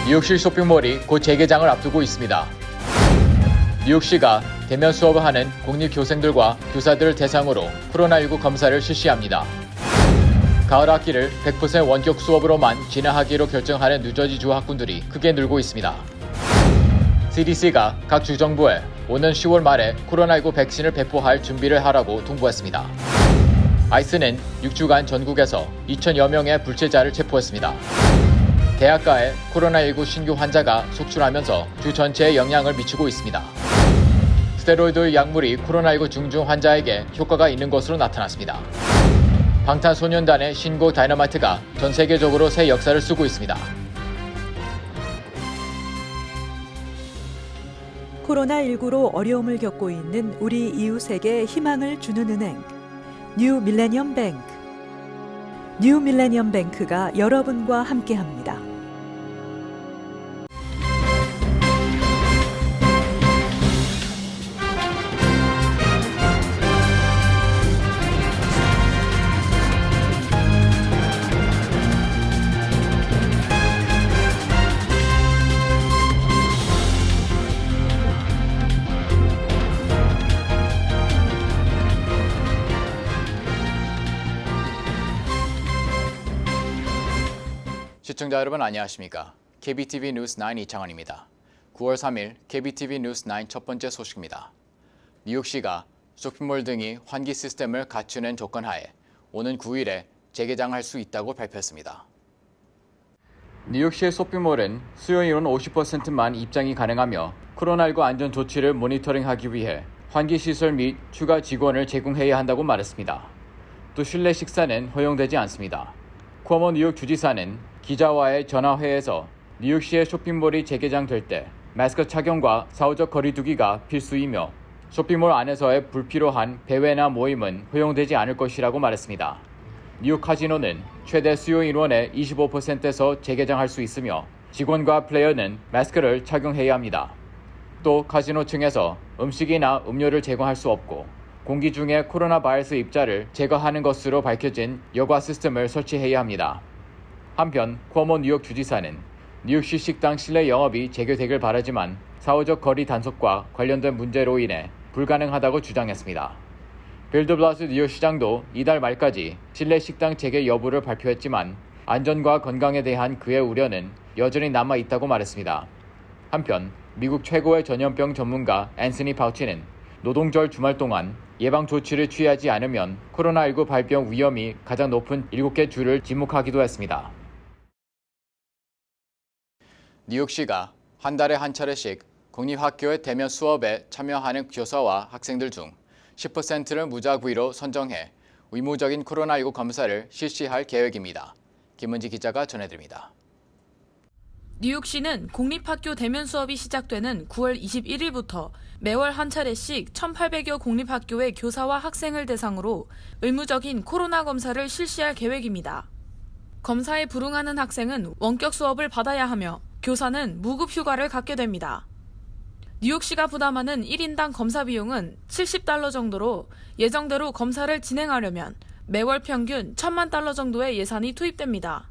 뉴욕시 쇼핑몰이 곧 재개장을 앞두고 있습니다. 뉴욕시가 대면 수업을 하는 공립교생들과 교사들을 대상으로 코로나19 검사를 실시합니다. 가을 학기를 100% 원격 수업으로만 진행하기로 결정하는 뉴저지주 학군들이 크게 늘고 있습니다. CDC가 각 주정부에 오는 10월 말에 코로나19 백신을 배포할 준비를 하라고 통보했습니다. 아이스는 6주간 전국에서 2,000여 명의 불체자를 체포했습니다. 대학가에 코로나19 신규 환자가 속출하면서 주 전체에 영향을 미치고 있습니다. 스테로이드 약물이 코로나19 중증 환자에게 효과가 있는 것으로 나타났습니다. 방탄소년단의 신곡 다이너마이트가 전 세계적으로 새 역사를 쓰고 있습니다. 코로나19로 어려움을 겪고 있는 우리 이웃에게 희망을 주는 은행, 뉴 밀레니엄 뱅크. 뉴 밀레니엄 뱅크가 여러분과 함께합니다. 시청자 여러분 안녕하십니까? KBTV 뉴스 9 이창원입니다. 9월 3일 KBTV 뉴스 9 첫 번째 소식입니다. 뉴욕시가 쇼핑몰 등이 환기 시스템을 갖추는 조건 하에 오는 9일에 재개장할 수 있다고 발표했습니다. 뉴욕시의 쇼핑몰은 수요일은 50%만 입장이 가능하며 코로나19 안전 조치를 모니터링하기 위해 환기 시설 및 추가 직원을 제공해야 한다고 말했습니다. 또 실내 식사는 허용되지 않습니다. 쿼모 뉴욕 주지사는 기자와의 전화회에서 뉴욕시의 쇼핑몰이 재개장될 때 마스크 착용과 사후적 거리 두기가 필수이며 쇼핑몰 안에서의 불필요한 배회나 모임은 허용되지 않을 것이라고 말했습니다. 뉴욕 카지노는 최대 수요 인원의 25%에서 재개장할 수 있으며 직원과 플레이어는 마스크를 착용해야 합니다. 또 카지노 층에서 음식이나 음료를 제공할 수 없고 공기 중에 코로나 바이러스 입자를 제거하는 것으로 밝혀진 여과 시스템을 설치해야 합니다. 한편 쿼모 뉴욕 주지사는 뉴욕시 식당 실내 영업이 재개되길 바라지만 사후적 거리 단속과 관련된 문제로 인해 불가능하다고 주장했습니다. 빌 드 블라시오 뉴욕시장도 이달 말까지 실내 식당 재개 여부를 발표했지만 안전과 건강에 대한 그의 우려는 여전히 남아있다고 말했습니다. 한편 미국 최고의 전염병 전문가 앤서니 파우치는 노동절 주말 동안 예방 조치를 취하지 않으면 코로나19 발병 위험이 가장 높은 7개 주를 지목하기도 했습니다. 뉴욕시가 한 달에 한 차례씩 공립학교의 대면 수업에 참여하는 교사와 학생들 중 10%를 무작위로 선정해 의무적인 코로나19 검사를 실시할 계획입니다. 김은지 기자가 전해드립니다. 뉴욕시는 공립학교 대면 수업이 시작되는 9월 21일부터 매월 한 차례씩 1,800여 공립학교의 교사와 학생을 대상으로 의무적인 코로나 검사를 실시할 계획입니다. 검사에 불응하는 학생은 원격 수업을 받아야 하며 교사는 무급 휴가를 갖게 됩니다. 뉴욕시가 부담하는 1인당 검사 비용은 $70 정도로 예정대로 검사를 진행하려면 매월 평균 $10,000만 정도의 예산이 투입됩니다.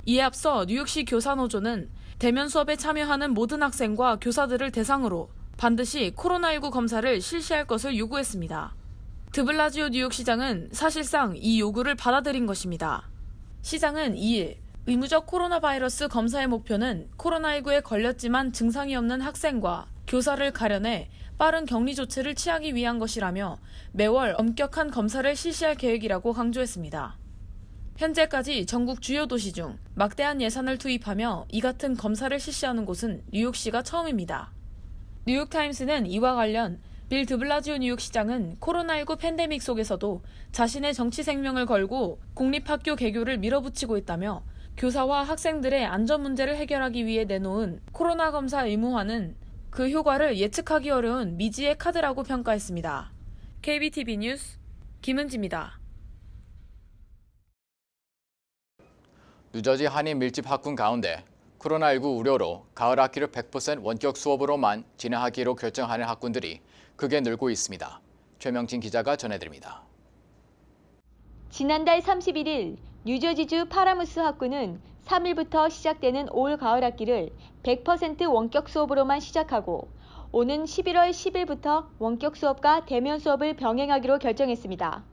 이에 앞서 뉴욕시 교사노조는 대면 수업에 참여하는 모든 학생과 교사들을 대상으로 반드시 코로나19 검사를 실시할 것을 요구했습니다. 드블라지오 뉴욕시장은 사실상 이 요구를 받아들인 것입니다. 시장은 2일 의무적 코로나 바이러스 검사의 목표는 코로나19에 걸렸지만 증상이 없는 학생과 교사를 가려내 빠른 격리 조치를 취하기 위한 것이라며 매월 엄격한 검사를 실시할 계획이라고 강조했습니다. 현재까지 전국 주요 도시 중 막대한 예산을 투입하며 이 같은 검사를 실시하는 곳은 뉴욕시가 처음입니다. 뉴욕타임스는 이와 관련 빌 드블라지오 뉴욕시장은 코로나19 팬데믹 속에서도 자신의 정치 생명을 걸고 공립학교 개교를 밀어붙이고 있다며 교사와 학생들의 안전 문제를 해결하기 위해 내놓은 코로나 검사 의무화는 그 효과를 예측하기 어려운 미지의 카드라고 평가했습니다. KBTV 뉴스 김은지입니다. 뉴저지 한인 밀집 학군 가운데 코로나19 우려로 가을 학기를 100% 원격 수업으로만 진행하기로 결정하는 학군들이 크게 늘고 있습니다. 최명진 기자가 전해드립니다. 지난달 31일 뉴저지주 파라무스 학군은 3일부터 시작되는 올 가을 학기를 100% 원격 수업으로만 시작하고 오는 11월 10일부터 원격 수업과 대면 수업을 병행하기로 결정했습니다.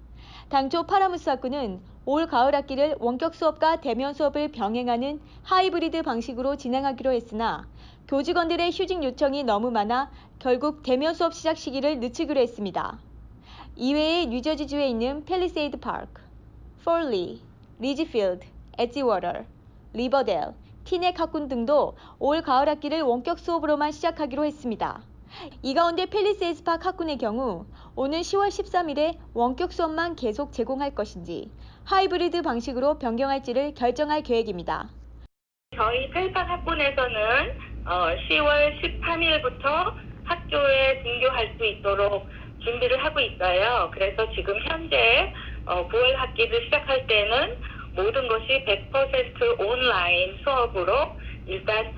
당초 파라무스 학구는 올 가을 학기를 원격 수업과 대면 수업을 병행하는 하이브리드 방식으로 진행하기로 했으나 교직원들의 휴직 요청이 너무 많아 결국 대면 수업 시작 시기를 늦추기로 했습니다. 이외에 뉴저지주에 있는 팰리세이드 파크, 폴리, 리지필드, 엣지워터, 리버델, 티넥 학군 등도 올 가을 학기를 원격 수업으로만 시작하기로 했습니다. 이 가운데 팰리세이드 파크 학군의 경우 오는 10월 13일에 원격 수업만 계속 제공할 것인지 하이브리드 방식으로 변경할지를 결정할 계획입니다. 저희 펠팍 학군에서는 10월 13일부터 학교에 등교할 수 있도록 준비를 하고 있어요. 그래서 지금 현재 9월 학기를 시작할 때는 모든 것이 100% 온라인 수업으로 일단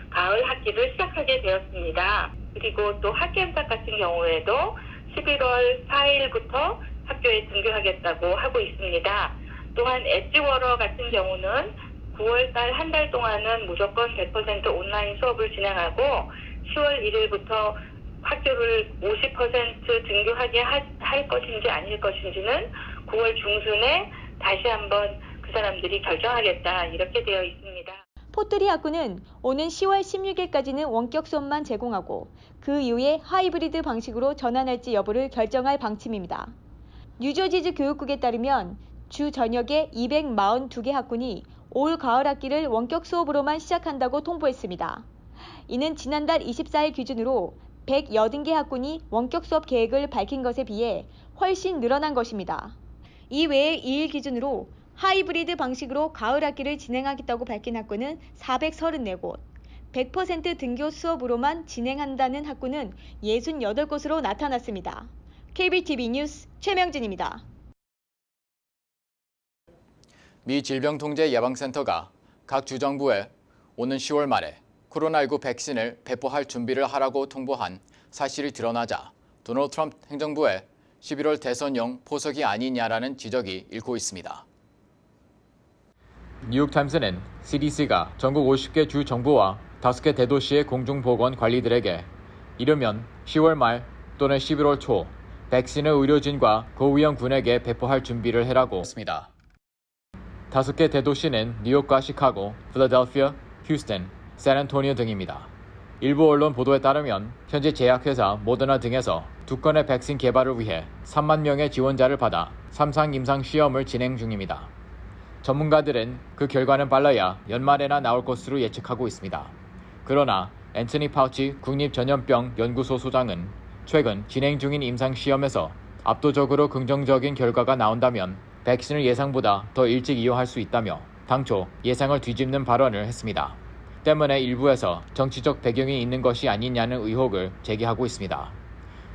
가을 학기를 시작하게 되었습니다. 그리고 또 학기엠탁 같은 경우에도 11월 4일부터 학교에 등교하겠다고 하고 있습니다. 또한 엣지워터 같은 경우는 9월달 한 달 동안은 무조건 100% 온라인 수업을 진행하고 10월 1일부터 학교를 50% 등교하게 할 것인지 아닐 것인지는 9월 중순에 다시 한번 그 사람들이 결정하겠다 이렇게 되어 있습니다. 포트리 학구는 오는 10월 16일까지는 원격 수업만 제공하고 그 이후에 하이브리드 방식으로 전환할지 여부를 결정할 방침입니다. 뉴저지주 교육국에 따르면 주 전역에 242개 학군이 올 가을 학기를 원격 수업으로만 시작한다고 통보했습니다. 이는 지난달 24일 기준으로 180개 학군이 원격 수업 계획을 밝힌 것에 비해 훨씬 늘어난 것입니다. 이 외에 2일 기준으로 하이브리드 방식으로 가을 학기를 진행하겠다고 밝힌 학군은 434곳, 100% 등교 수업으로만 진행한다는 학군은 68곳으로 나타났습니다. KBTV 뉴스 최명진입니다. 미 질병통제예방센터가 각 주정부에 오는 10월 말에 코로나19 백신을 배포할 준비를 하라고 통보한 사실이 드러나자 도널드 트럼프 행정부의 11월 대선용 포석이 아니냐라는 지적이 일고 있습니다. 뉴욕타임스는 CDC가 전국 50개 주 정부와 5개 대도시의 공중보건관리들에게 이르면 10월 말 또는 11월 초 백신을 의료진과 고위험군에게 배포할 준비를 해라고 했습니다. 5개 대도시는 뉴욕과 시카고, 필라델피아, 휴스턴, 샌안토니오 등입니다. 일부 언론 보도에 따르면 현재 제약회사 모더나 등에서 2건의 백신 개발을 위해 3만 명의 지원자를 받아 3상 임상 시험을 진행 중입니다. 전문가들은 그 결과는 빨라야 연말에나 나올 것으로 예측하고 있습니다. 그러나 앤토니 파우치 국립전염병 연구소 소장은 최근 진행 중인 임상 시험에서 압도적으로 긍정적인 결과가 나온다면 백신을 예상보다 더 일찍 이용할 수 있다며 당초 예상을 뒤집는 발언을 했습니다. 때문에 일부에서 정치적 배경이 있는 것이 아니냐는 의혹을 제기하고 있습니다.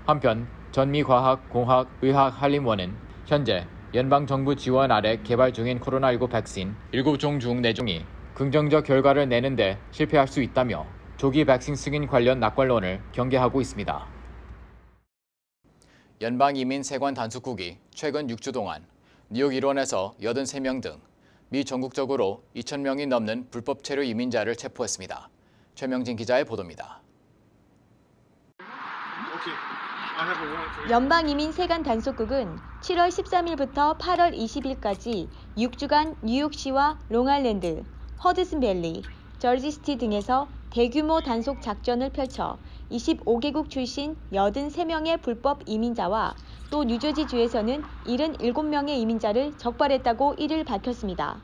한편 전미과학공학의학한림원은 현재 연방정부 지원 아래 개발 중인 코로나19 백신 7종 중 4종이 긍정적 결과를 내는데 실패할 수 있다며 조기 백신 승인 관련 낙관론을 경계하고 있습니다. 연방이민세관 단속국이 최근 6주 동안 뉴욕 일원에서 83명 등 미 전국적으로 2,000명이 넘는 불법 체류 이민자를 체포했습니다. 최명진 기자의 보도입니다. 연방이민세관 단속국은 7월 13일부터 8월 20일까지 6주간 뉴욕시와 롱아일랜드, 허드슨밸리, 저지시티 등에서 대규모 단속 작전을 펼쳐 25개국 출신 83명의 불법 이민자와 또 뉴저지주에서는 77명의 이민자를 적발했다고 이를 밝혔습니다.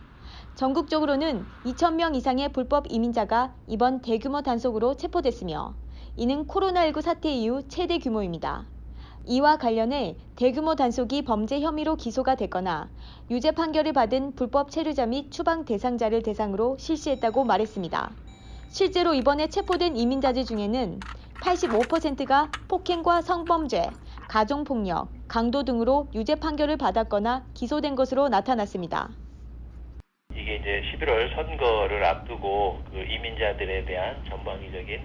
전국적으로는 2,000명 이상의 불법 이민자가 이번 대규모 단속으로 체포됐으며 이는 코로나19 사태 이후 최대 규모입니다. 이와 관련해 대규모 단속이 범죄 혐의로 기소가 됐거나 유죄 판결을 받은 불법 체류자 및 추방 대상자를 대상으로 실시했다고 말했습니다. 실제로 이번에 체포된 이민자들 중에는 85%가 폭행과 성범죄, 가정폭력, 강도 등으로 유죄 판결을 받았거나 기소된 것으로 나타났습니다. 이게 이제 11월 선거를 앞두고 그 이민자들에 대한 전방위적인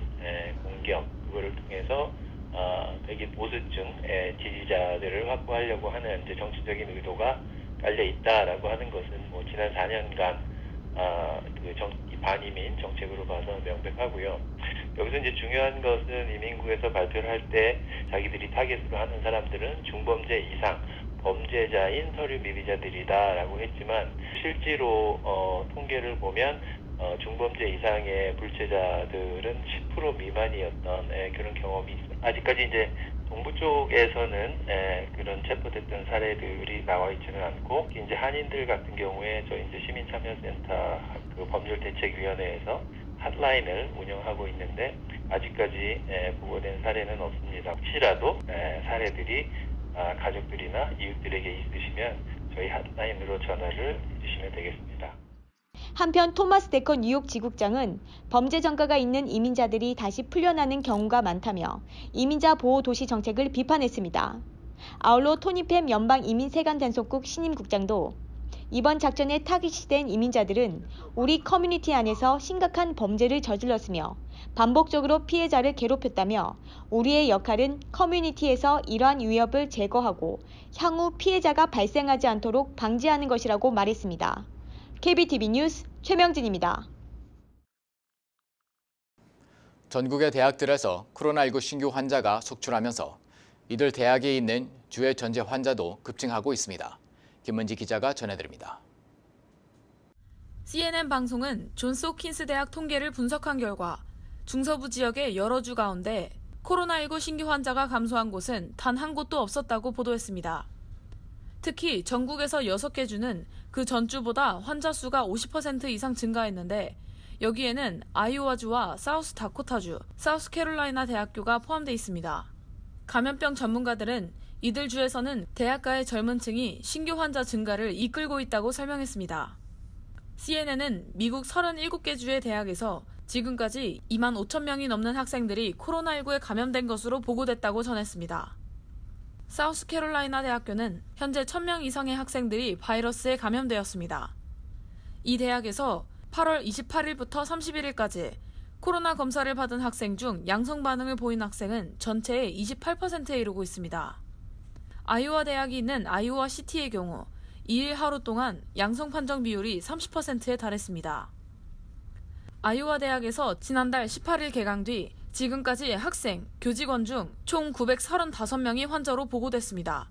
공격, 그거를 통해서 백인 보수층 지지자들을 확보하려고 하는 이제 정치적인 의도가 깔려 있다라고 하는 것은 뭐 지난 4년간 이 반이민 정책으로 봐서 명백하고요. 여기서 이제 중요한 것은 이민국에서 발표를 할 때 자기들이 타겟으로 하는 사람들은 중범죄 이상 범죄자인 서류 미비자들이다라고 했지만 실제로 통계를 보면 중범죄 이상의 불체자들은 10% 미만이었던 그런 경험이 있습니다. 아직까지 이제 동부 쪽에서는 그런 체포됐던 사례들이 나와 있지는 않고 이제 한인들 같은 경우에 저희 이제 시민참여센터 그 법률대책위원회에서 핫라인을 운영하고 있는데 아직까지 보고된 사례는 없습니다. 혹시라도 사례들이 가족들이나 이웃들에게 있으시면 저희 핫라인으로 전화를 주시면 되겠습니다. 한편 토마스 데커 뉴욕 지국장은 범죄 전과가 있는 이민자들이 다시 풀려나는 경우가 많다며 이민자 보호 도시 정책을 비판했습니다. 아울러 토니 팸 연방 이민 세관 단속국 신임 국장도 이번 작전에 타깃이 된 이민자들은 우리 커뮤니티 안에서 심각한 범죄를 저질렀으며 반복적으로 피해자를 괴롭혔다며 우리의 역할은 커뮤니티에서 이러한 위협을 제거하고 향후 피해자가 발생하지 않도록 방지하는 것이라고 말했습니다. KBTV 뉴스 최명진입니다. 전국의 대학들에서 코로나19 신규 환자가 속출하면서 이들 대학에 있는 주의 전체 환자도 급증하고 있습니다. 김은지 기자가 전해드립니다. CNN 방송은 존스 홉킨스 대학 통계를 분석한 결과 중서부 지역의 여러 주 가운데 코로나19 신규 환자가 감소한 곳은 단 한 곳도 없었다고 보도했습니다. 특히 전국에서 6개 주는 그 전주보다 환자 수가 50% 이상 증가했는데 여기에는 아이오와주와 사우스다코타주, 사우스캐롤라이나 대학교가 포함되어 있습니다. 감염병 전문가들은 이들 주에서는 대학가의 젊은 층이 신규 환자 증가를 이끌고 있다고 설명했습니다. CNN은 미국 37개 주의 대학에서 지금까지 2만 5천 명이 넘는 학생들이 코로나19에 감염된 것으로 보고됐다고 전했습니다. 사우스캐롤라이나 대학교는 현재 1,000명 이상의 학생들이 바이러스에 감염되었습니다. 이 대학에서 8월 28일부터 31일까지 코로나 검사를 받은 학생 중 양성 반응을 보인 학생은 전체의 28%에 이르고 있습니다. 아이오와 대학이 있는 아이오와 시티의 경우 2일 하루 동안 양성 판정 비율이 30%에 달했습니다. 아이오와 대학에서 지난달 18일 개강 뒤 지금까지 학생, 교직원 중 총 935명이 환자로 보고됐습니다.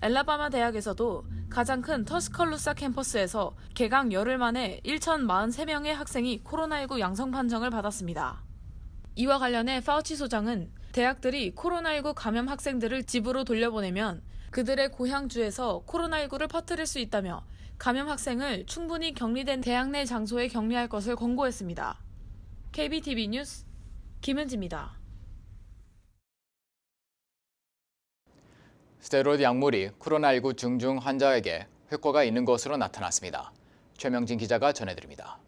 엘라바마 대학에서도 가장 큰 터스컬루사 캠퍼스에서 개강 열흘 만에 1,043명의 학생이 코로나19 양성 판정을 받았습니다. 이와 관련해 파우치 소장은 대학들이 코로나19 감염 학생들을 집으로 돌려보내면 그들의 고향주에서 코로나19를 퍼뜨릴 수 있다며 감염 학생을 충분히 격리된 대학 내 장소에 격리할 것을 권고했습니다. KBTV 뉴스 김은지입니다. 스테로이드 약물이 코로나19 중증 환자에게 효과가 있는 것으로 나타났습니다. 최명진 기자가 전해드립니다.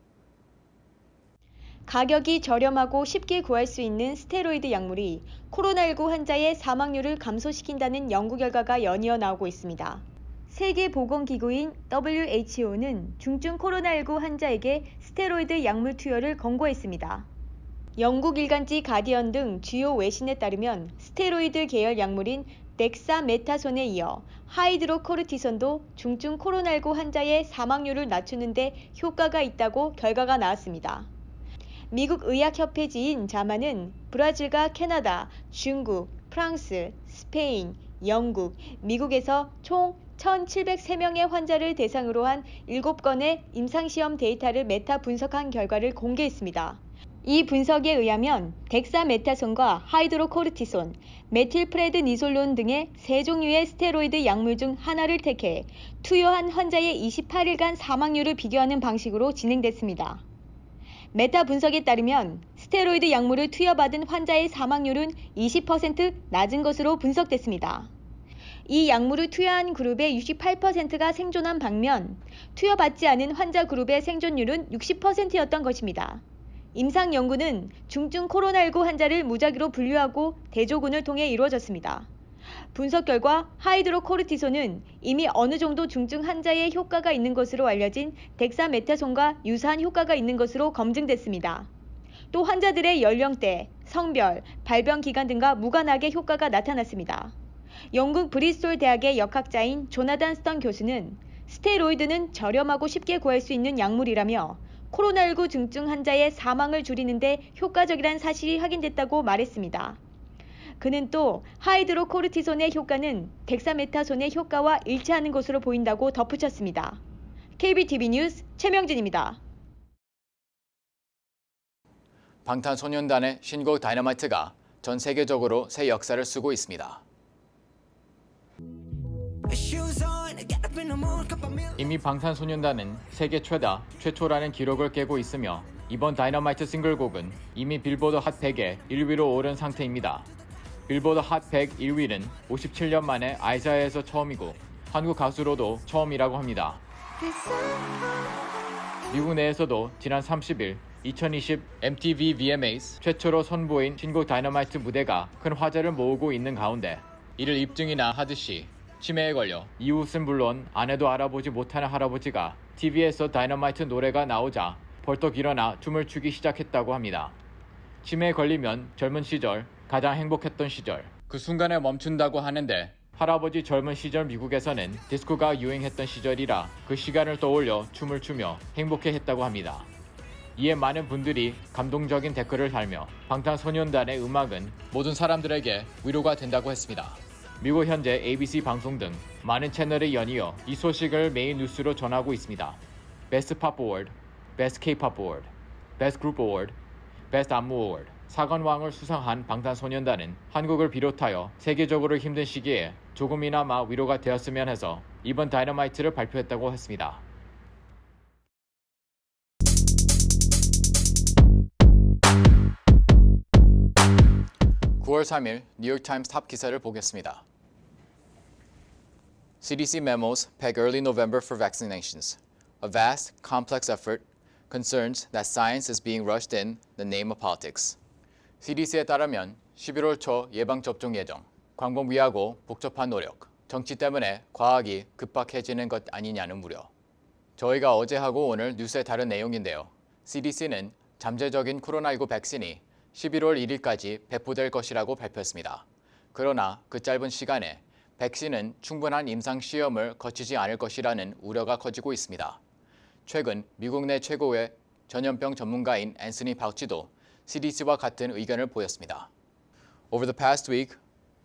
가격이 저렴하고 쉽게 구할 수 있는 스테로이드 약물이 코로나19 환자의 사망률을 감소시킨다는 연구 결과가 연이어 나오고 있습니다. 세계보건기구인 WHO는 중증 코로나19 환자에게 스테로이드 약물 투여를 권고했습니다. 영국 일간지 가디언 등 주요 외신에 따르면 스테로이드 계열 약물인 덱사메타손에 이어 하이드로코르티손도 중증 코로나19 환자의 사망률을 낮추는 데 효과가 있다고 결과가 나왔습니다. 미국 의학협회지인 자마는 브라질과 캐나다, 중국, 프랑스, 스페인, 영국, 미국에서 총 1,703명의 환자를 대상으로 한 7건의 임상시험 데이터를 메타 분석한 결과를 공개했습니다. 이 분석에 의하면 덱사메타손과 하이드로코르티손, 메틸프레드니솔론 등의 세 종류의 스테로이드 약물 중 하나를 택해 투여한 환자의 28일간 사망률을 비교하는 방식으로 진행됐습니다. 메타 분석에 따르면 스테로이드 약물을 투여받은 환자의 사망률은 20% 낮은 것으로 분석됐습니다. 이 약물을 투여한 그룹의 68%가 생존한 반면 투여받지 않은 환자 그룹의 생존율은 60%였던 것입니다. 임상 연구는 중증 코로나19 환자를 무작위로 분류하고 대조군을 통해 이루어졌습니다. 분석 결과 하이드로코르티손은 이미 어느 정도 중증 환자의 효과가 있는 것으로 알려진 덱사메타손과 유사한 효과가 있는 것으로 검증됐습니다. 또 환자들의 연령대, 성별, 발병 기간 등과 무관하게 효과가 나타났습니다. 영국 브리스톨 대학의 역학자인 조나단 스턴 교수는 스테로이드는 저렴하고 쉽게 구할 수 있는 약물이라며 코로나19 중증 환자의 사망을 줄이는데 효과적이란 사실이 확인됐다고 말했습니다. 그는 또 하이드로코르티손의 효과는 덱사메타손의 효과와 일치하는 것으로 보인다고 덧붙였습니다. KBTV 뉴스 최명진입니다. 방탄소년단의 신곡 다이너마이트가 전 세계적으로 새 역사를 쓰고 있습니다. 이미 방탄소년단은 세계 최초라는 기록을 깨고 있으며 이번 다이너마이트 싱글곡은 이미 빌보드 핫 100에 1위로 오른 상태입니다. 빌보드 핫 100 1위는 57년 만에 아이자에서 처음이고 한국 가수로도 처음이라고 합니다. 미국 내에서도 지난 30일 2020 MTV VMAs 최초로 선보인 신곡 다이너마이트 무대가 큰 화제를 모으고 있는 가운데 이를 입증이나 하듯이 치매에 걸려 이웃은 물론 아내도 알아보지 못하는 할아버지가 TV에서 다이너마이트 노래가 나오자 벌떡 일어나 춤을 추기 시작했다고 합니다. 치매에 걸리면 젊은 시절, 가장 행복했던 시절, 그 순간에 멈춘다고 하는데 할아버지 젊은 시절 미국에서는 디스코가 유행했던 시절이라 그 시간을 떠올려 춤을 추며 행복해했다고 합니다. 이에 많은 분들이 감동적인 댓글을 달며 방탄소년단의 음악은 모든 사람들에게 위로가 된다고 했습니다. 미국 현재 ABC 방송 등 많은 채널에 연이어 이 소식을 메인 뉴스로 전하고 있습니다. Best Pop Award, Best K-Pop Award, Best Group Award, Best 안무 Award, 사관왕을 수상한 방탄소년단은 한국을 비롯하여 세계적으로 힘든 시기에 조금이나마 위로가 되었으면 해서 이번 다이너마이트를 발표했다고 했습니다. 9월 3일 뉴욕타임스 탑 기사를 보겠습니다. CDC memos peg early November for vaccinations. A vast, complex effort concerns that science is being rushed in the name of politics. CDC에 따르면 11월 초 예방접종 예정, 광범위하고 복잡한 노력, 정치 때문에 과학이 급박해지는 것 아니냐는 우려. 저희가 어제 하고 오늘 뉴스에 다른 내용인데요. CDC는 잠재적인 코로나19 백신이 11월 1일까지 배포될 것이라고 발표했습니다. 그러나 그 짧은 시간에 백신은 충분한 임상시험을 거치지 않을 것이라는 우려가 커지고 있습니다. 최근 미국 내 최고의 전염병 전문가인 앤서니 파우치도 CDC와 같은 의견을 보였습니다. Over the past week,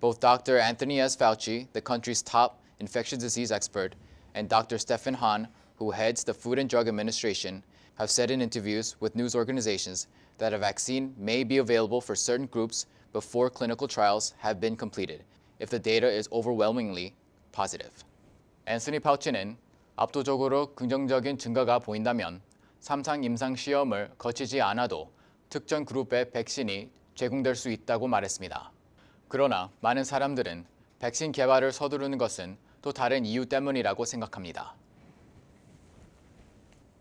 both Dr. Anthony S. Fauci, the country's top infectious disease expert, and Dr. Stephen Hahn, who heads the Food and Drug Administration, have said in interviews with news organizations that a vaccine may be available for certain groups before clinical trials have been completed, if the data is overwhelmingly positive. 앤서니 파우치는 압도적으로 긍정적인 증거가 보인다면 3상 임상 시험을 거치지 않아도 특정 그룹의 백신이 제공될 수 있다고 말했습니다. 그러나 많은 사람들은 백신 개발을 서두르는 것은 또 다른 이유 때문이라고 생각합니다.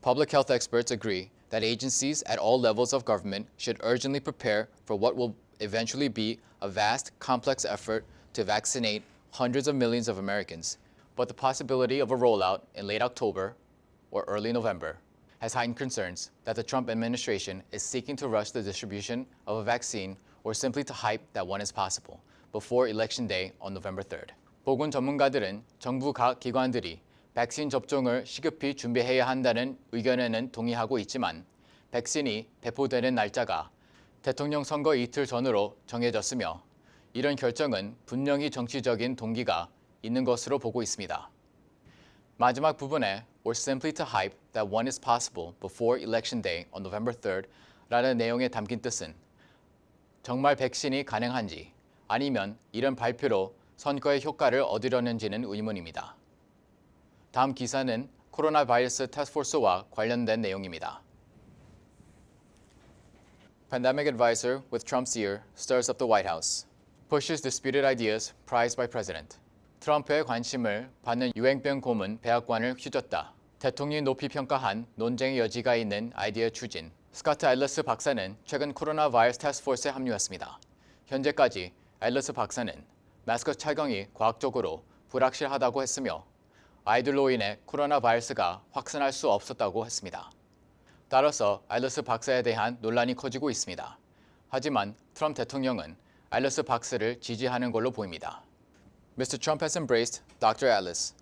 Public health experts agree that agencies at all levels of government should urgently prepare for what will eventually be a vast, complex effort to vaccinate hundreds of millions of Americans. But the possibility of a rollout in late October or early November has heightened concerns that the Trump administration is seeking to rush the distribution of a vaccine or simply to hype that one is possible before Election Day on November 3rd. 보건 전문가들은 정부 각 기관들이 백신 접종을 시급히 준비해야 한다는 의견에는 동의하고 있지만 백신이 배포되는 날짜가 대통령 선거 이틀 전으로 정해졌으며 이런 결정은 분명히 정치적인 동기가 있는 것으로 보고 있습니다. 마지막 부분에 or simply to hype that one is possible before Election Day on November 3rd 라는 내용에 담긴 뜻은 정말 백신이 가능한지 아니면 이런 발표로 선거의 효과를 얻으려는지는 의문입니다. 다음 기사는 코로나 바이러스 태스크포스와 관련된 내용입니다. Pandemic advisor with Trump's ear stirs up the White House. Pushes disputed ideas prized by president. 트럼프의 관심을 받는 유행병 고문 백악관을 휘젓다. 대통령이 높이 평가한 논쟁의 여지가 있는 아이디어 추진. 스카트 앨러스 박사는 최근 코로나 바이러스 태스크포스에 합류했습니다. 현재까지 앨러스 박사는 마스크 착용이 과학적으로 불확실하다고 했으며 아이들로 인해 코로나 바이러스가 확산할 수 없었다고 했습니다. 따라서 앨러스 박사에 대한 논란이 커지고 있습니다. 하지만 트럼프 대통령은 앨러스 박사를 지지하는 걸로 보입니다. Mr. Trump has embraced Dr. Alice,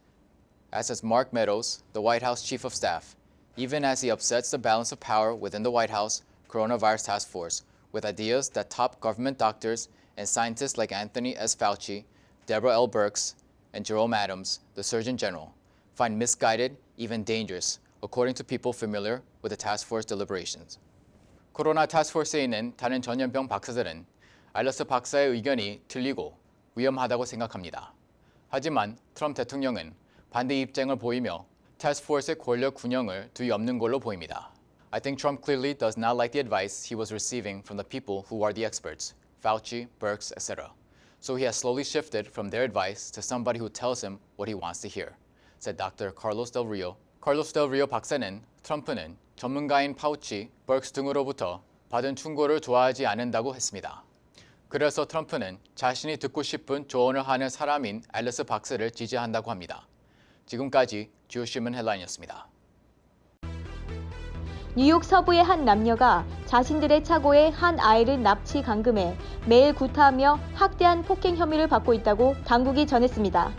as does Mark Meadows, the White House Chief of Staff, even as he upsets the balance of power within the White House Coronavirus Task Force with ideas that top government doctors and scientists like Anthony S. Fauci, Deborah L. Birx, and Jerome Adams, the Surgeon General, find misguided, even dangerous, according to people familiar with the task force deliberations. 코로나 타스크포스에 있는 다른 전염병 박사들은 알러스 박사의 의견이 틀리고 위험하다고 생각합니다. 하지만 트럼프 대통령은 반대 입장을 보이며 타스크포스의 권력 균형을 뒤엎는 걸로 보입니다. I think Trump clearly does not like the advice he was receiving from the people who are the experts, Fauci, Birx, etc. So he has slowly shifted from their advice to somebody who tells him what he wants to hear, said Dr. Carlos Del Rio. Carlos Del Rio 박사는 트럼프는 전문가인 파우치, 버크스 등으로부터 받은 충고를 좋아하지 않는다고 했습니다. 그래서 트럼프는 자신이 듣고 싶은 조언을 하는 사람인 앨리스 박사를 지지한다고 합니다. 지금까지 주요신문 헬라인이었습니다. 뉴욕 서부의 한 남녀가 자신들의 차고에 한 아이를 납치 감금해 매일 구타하며 학대한 폭행 혐의를 받고 있다고 당국이 전했습니다.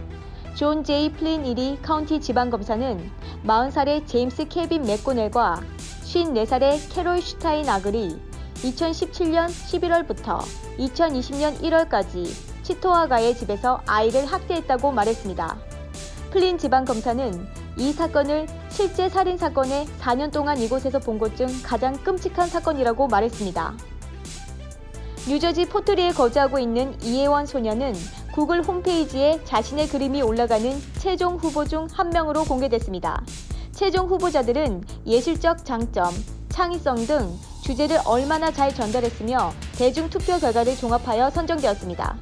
존 제이 플린 1위 카운티 지방검사는 40살의 제임스 케빈 맥고넬과 54살의 캐롤 슈타인 아글이 2017년 11월부터 2020년 1월까지 치토아가의 집에서 아이를 학대했다고 말했습니다. 플린 지방검사는 이 사건을 실제 살인사건의 4년 동안 이곳에서 본 것 중 가장 끔찍한 사건이라고 말했습니다. 뉴저지 포트리에 거주하고 있는 이혜원 소녀는 구글 홈페이지에 자신의 그림이 올라가는 최종 후보 중 한 명으로 공개됐습니다. 최종 후보자들은 예술적 장점, 창의성 등 주제를 얼마나 잘 전달했으며 대중 투표 결과를 종합하여 선정되었습니다.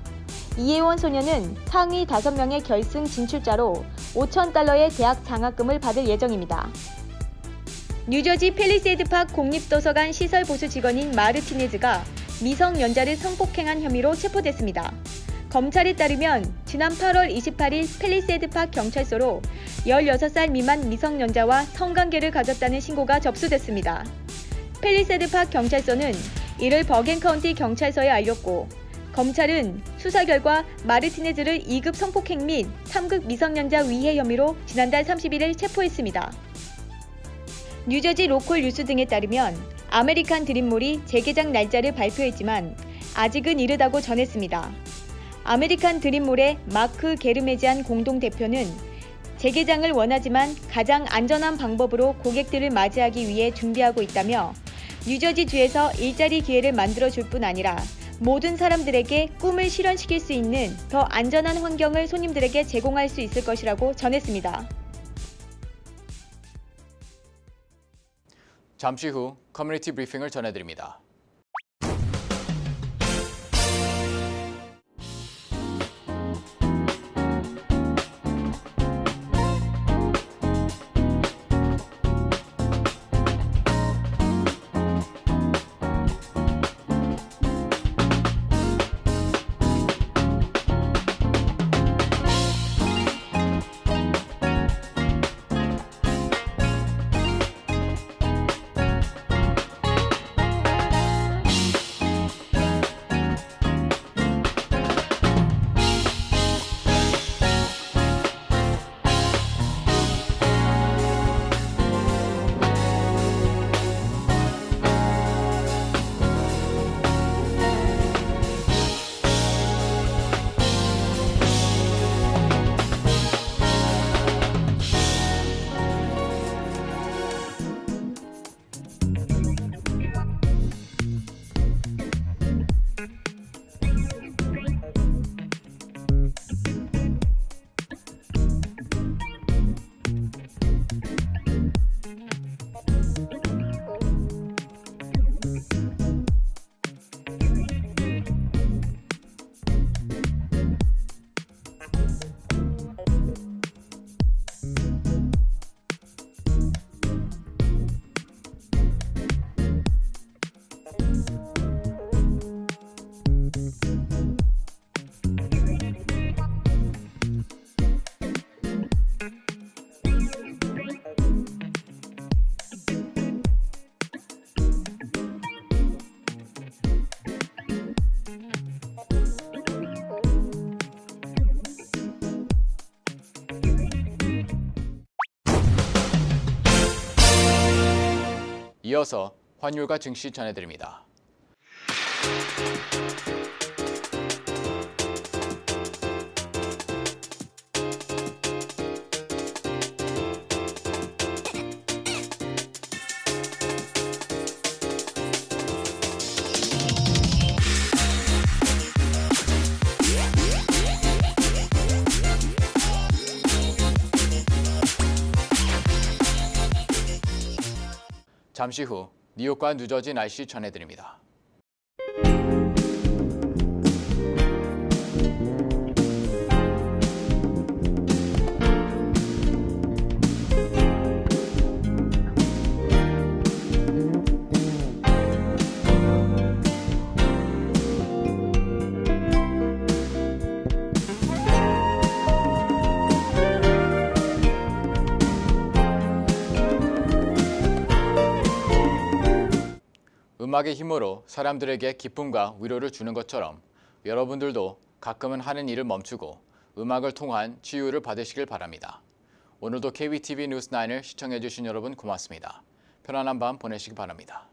이혜원 소녀는 상위 5명의 결승 진출자로 $5,000의 대학 장학금을 받을 예정입니다. 뉴저지 팰리세이드팍 공립도서관 시설 보수 직원인 마르티네즈가 미성년자를 성폭행한 혐의로 체포됐습니다. 검찰에 따르면 지난 8월 28일 팰리세이드팍 경찰서로 16살 미만 미성년자와 성관계를 가졌다는 신고가 접수됐습니다. 팰리세이드팍 경찰서는 이를 버겐 카운티 경찰서에 알렸고 검찰은 수사 결과 마르티네즈를 2급 성폭행 및 3급 미성년자 위해 혐의로 지난달 31일 체포했습니다. 뉴저지 로컬 뉴스 등에 따르면 아메리칸 드림몰이 재개장 날짜를 발표했지만 아직은 이르다고 전했습니다. 아메리칸 드림몰의 마크 게르메지안 공동대표는 재개장을 원하지만 가장 안전한 방법으로 고객들을 맞이하기 위해 준비하고 있다며 뉴저지주에서 일자리 기회를 만들어줄 뿐 아니라 모든 사람들에게 꿈을 실현시킬 수 있는 더 안전한 환경을 손님들에게 제공할 수 있을 것이라고 전했습니다. 잠시 후 커뮤니티 브리핑을 전해드립니다. 이어서 환율과 증시 전해드립니다. 잠시 후 뉴욕과 뉴저지 날씨 전해드립니다. 음악의 힘으로 사람들에게 기쁨과 위로를 주는 것처럼 여러분들도 가끔은 하는 일을 멈추고 음악을 통한 치유를 받으시길 바랍니다. 오늘도 KBTV 뉴스9을 시청해주신 여러분 고맙습니다. 편안한 밤 보내시기 바랍니다.